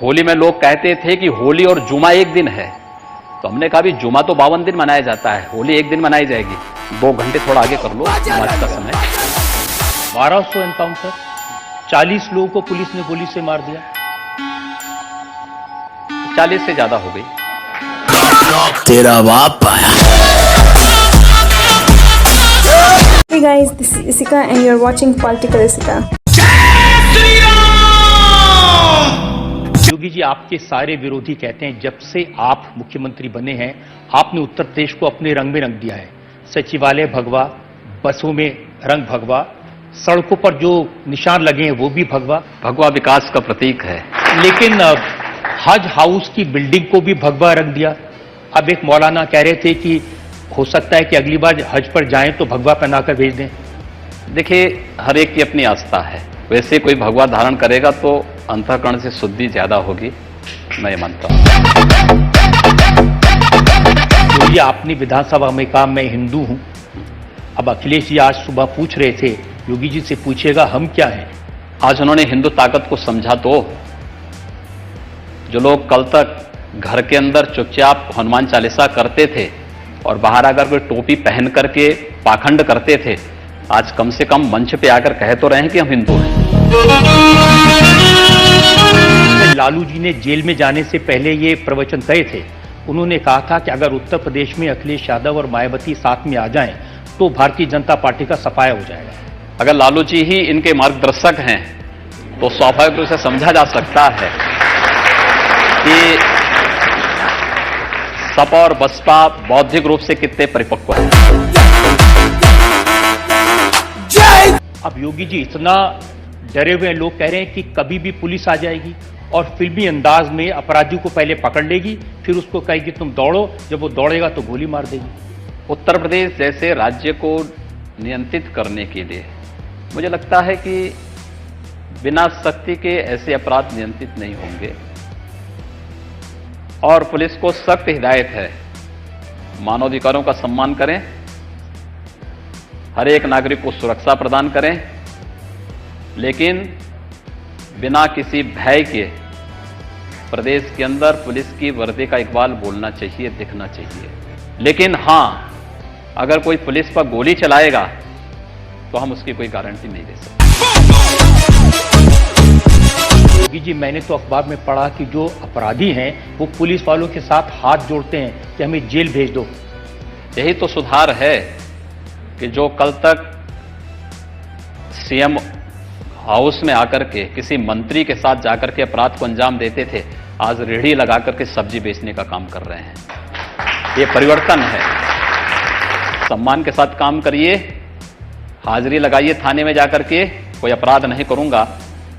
होली में लोग कहते थे कि होली और जुमा एक दिन है, तो हमने कहा भी जुमा तो 52 दिन मनाया जाता है, होली एक दिन मनाई जाएगी। 2 घंटे थोड़ा आगे कर लो नमाज का समय। 1200 एनकाउंटर, 40 लोगों को पुलिस ने गोली से मार दिया। 40 से ज्यादा हो गई। तेरा बाप आया। Hey guys, this is Isika and you're watching Political Isika. Yogi ji, आपके सारे विरोधी कहते हैं जब से आप मुख्यमंत्री बने हैं आपने उत्तर प्रदेश को अपने रंग में रंग दिया है। सचिवालय भगवा, बसों में रंग भगवा, सड़कों पर जो निशान लगे हैं वो भी भगवा। भगवा विकास का प्रतीक है। लेकिन हज हाउस की बिल्डिंग को भी भगवा रंग दिया। अब एक मौलाना कह रहे थे कि हो सकता है कि अगली बार हज पर जाएं तो भगवा पहनाकर भेज दें। देखिए, हर एक की अपनी आस्था है। वैसे कोई भगवा धारण करेगा तो अंतःकरण से शुद्धि ज्यादा होगी, मैं ये मानता हूं। तो ये आपने विधानसभा में कहा मैं हिंदू हूं। अब अखिलेश जी आज सुबह पूछ रहे थे, योगी जी से पूछिएगा हम क्या हैं। आज उन्होंने हिंदू ताकत को समझा। तो जो लोग कल तक घर के अंदर चुपचाप हनुमान चालीसा करते थे और बाहर आकर कोई टोपी पहन करके पाखंड करते थे, आज कम से कम मंच पे आकर कह तो रहे हैं कि हम हिंदू हैं। लालू जी ने जेल में जाने से पहले ये प्रवचन कहे थे। उन्होंने कहा था कि अगर उत्तर प्रदेश में अखिलेश यादव और मायावती साथ में आ जाएं तो भारतीय जनता पार्टी का सफाया हो जाएगा। अगर लालू जी ही इनके मार्गदर्शक हैं तो स्वाभाविक रूप से समझा जा सकता है कि सपा और बसपा बौद्धिक रूप से कितने परिपक्व हैं। अब योगी जी इतना डरे हुए लोग कह रहे हैं कि कभी भी पुलिस आ जाएगी और फिल्मी अंदाज में अपराधियों को पहले पकड़ लेगी, फिर उसको कहेगी तुम दौड़ो, जब वो दौड़ेगा तो गोली मार देगी। उत्तर प्रदेश जैसे राज्य को नियंत्रित करने के लिए मुझे लगता है कि बिना शक्ति के ऐसे अपराध नियंत्रित नहीं होंगे। और पुलिस को सख्त हिदायत है, मानवाधिकारों का सम्मान करें, हर एक नागरिक को सुरक्षा प्रदान करें, लेकिन बिना किसी भय के प्रदेश के अंदर पुलिस की वर्दी का इकबाल बोलना चाहिए, दिखना चाहिए। लेकिन हां, अगर कोई पुलिस पर गोली चलाएगा तो हम उसकी कोई गारंटी नहीं दे सकते। योगी जी, मैंने तो अखबार में पढ़ा कि जो अपराधी हैं वो पुलिस वालों के साथ हाथ जोड़ते हैं कि हमें जेल भेज दो। यही तो सुधार है कि जो कल तक सीएम हाउस में आकर के किसी मंत्री के साथ जाकर के अपराध को अंजाम देते थे, आज रेहड़ी लगा करके सब्जी बेचने का काम कर रहे हैं। ये परिवर्तन है। सम्मान के साथ काम करिए, हाजिरी लगाइए थाने में जाकर के, कोई अपराध नहीं करूंगा,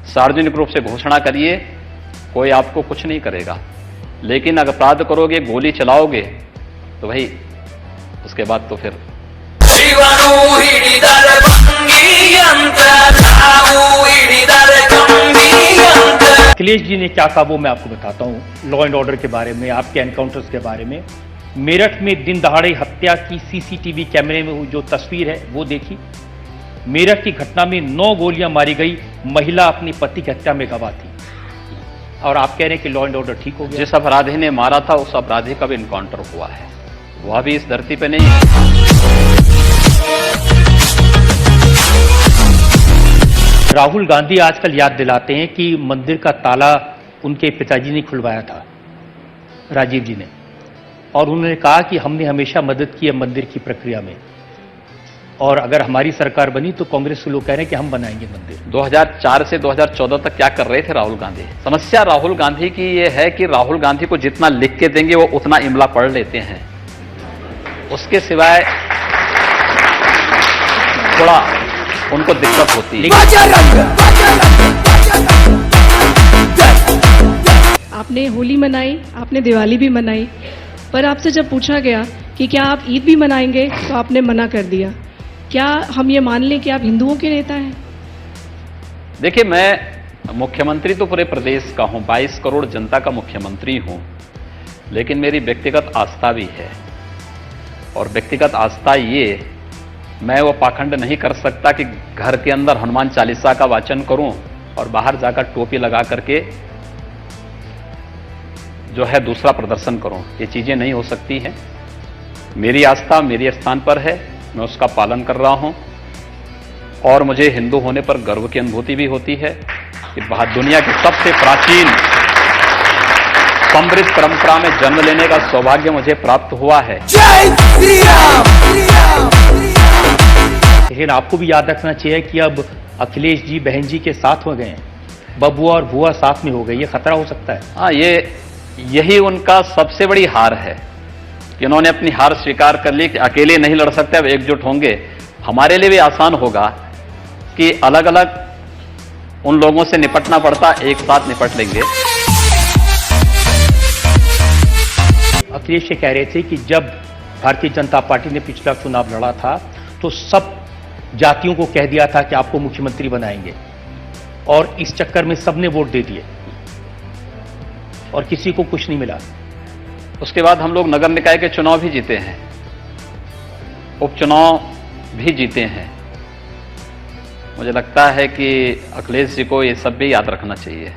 सार्वजनिक रूप से घोषणा करिए, कोई आपको कुछ नहीं करेगा। लेकिन अगर अपराध करोगे, गोली चलाओगे, तो भाई उसके बाद तो फिर अखिलेश जी ने क्या कहा वो मैं आपको बताता हूं। लॉ एंड ऑर्डर के बारे में, आपके एनकाउंटर्स के बारे में। मेरठ में दिन दहाड़े हत्या की सीसीटीवी कैमरे में जो तस्वीर है वो देखी। मेरठ की घटना में 9 गोलियां मारी गई, महिला अपनी पति की हत्या में गवाह थी। और आप कह रहे हैं कि लॉ एंड ऑर्डर ठीक हो गया। जिस अपराधी ने मारा था उस अपराधी का भी इनकाउंटर हुआ है, वह भी इस धरती पे नहीं है। राहुल गांधी आजकल याद दिलाते हैं कि मंदिर का ताला उनके पिताजी ने खुलवाया था, राजीव जी ने, और उन्होंने कहा कि हमने हमेशा मदद की है मंदिर की प्रक्रिया में, और अगर हमारी सरकार बनी तो कांग्रेस के लोग कह रहे हैं कि हम बनाएंगे मंदिर। 2004 से 2014 तक क्या कर रहे थे राहुल गांधी? समस्या राहुल गांधी की यह है कि राहुल गांधी को जितना लिख के देंगे वो उतना इमला पढ़ लेते हैं, उसके सिवाय थोड़ा उनको दिक्कत होती है। आपने होली मनाई, आपने दिवाली भी मनाई, पर आपसे जब पूछा गया कि क्या आप ईद भी मनाएंगे तो आपने मना कर दिया। क्या हम ये मान लें कि आप हिंदुओं के नेता हैं? देखिए, मैं मुख्यमंत्री तो पूरे प्रदेश का हूं, 22 करोड़ जनता का मुख्यमंत्री हूं, लेकिन मेरी व्यक्तिगत आस्था भी है। और व्यक्तिगत आस्था ये, मैं वो पाखंड नहीं कर सकता कि घर के अंदर हनुमान चालीसा का वाचन करूं और बाहर जाकर टोपी लगा करके जो है दूसरा प्रदर्शन करूं, ये चीजें नहीं हो सकती हैं। मेरी आस्था मेरे स्थान पर है, मैं उसका पालन कर रहा हूं और मुझे हिंदू होने पर गर्व की अनुभूति भी होती है कि दुनिया की सबसे प्राचीन समृद्ध परंपरा में जन्म लेने का सौभाग्य मुझे प्राप्त हुआ है। लेकिन आपको भी याद रखना चाहिए कि अब अखिलेश जी बहन जी के साथ हो गए हैं, बबुआ और बुआ साथ में हो गए, ये खतरा हो सकता है। हाँ, यही उनका सबसे बड़ी हार है कि उन्होंने अपनी हार स्वीकार कर ली कि अकेले नहीं लड़ सकते, अब एकजुट होंगे। हमारे लिए भी आसान होगा कि अलग अलग उन लोगों से निपटना पड़ता, एक साथ निपट लेंगे। अखिलेश ये कह रहे थे कि जब भारतीय जनता पार्टी ने पिछला चुनाव लड़ा था तो सब जातियों को कह दिया था कि आपको मुख्यमंत्री बनाएंगे, और इस चक्कर में सबने वोट दे दिए और किसी को कुछ नहीं मिला। उसके बाद हम लोग नगर निकाय के चुनाव भी जीते हैं, उपचुनाव भी जीते हैं। मुझे लगता है कि अखिलेश जी को ये सब भी याद रखना चाहिए।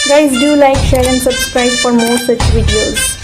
Guys, do like, share and subscribe for more such videos.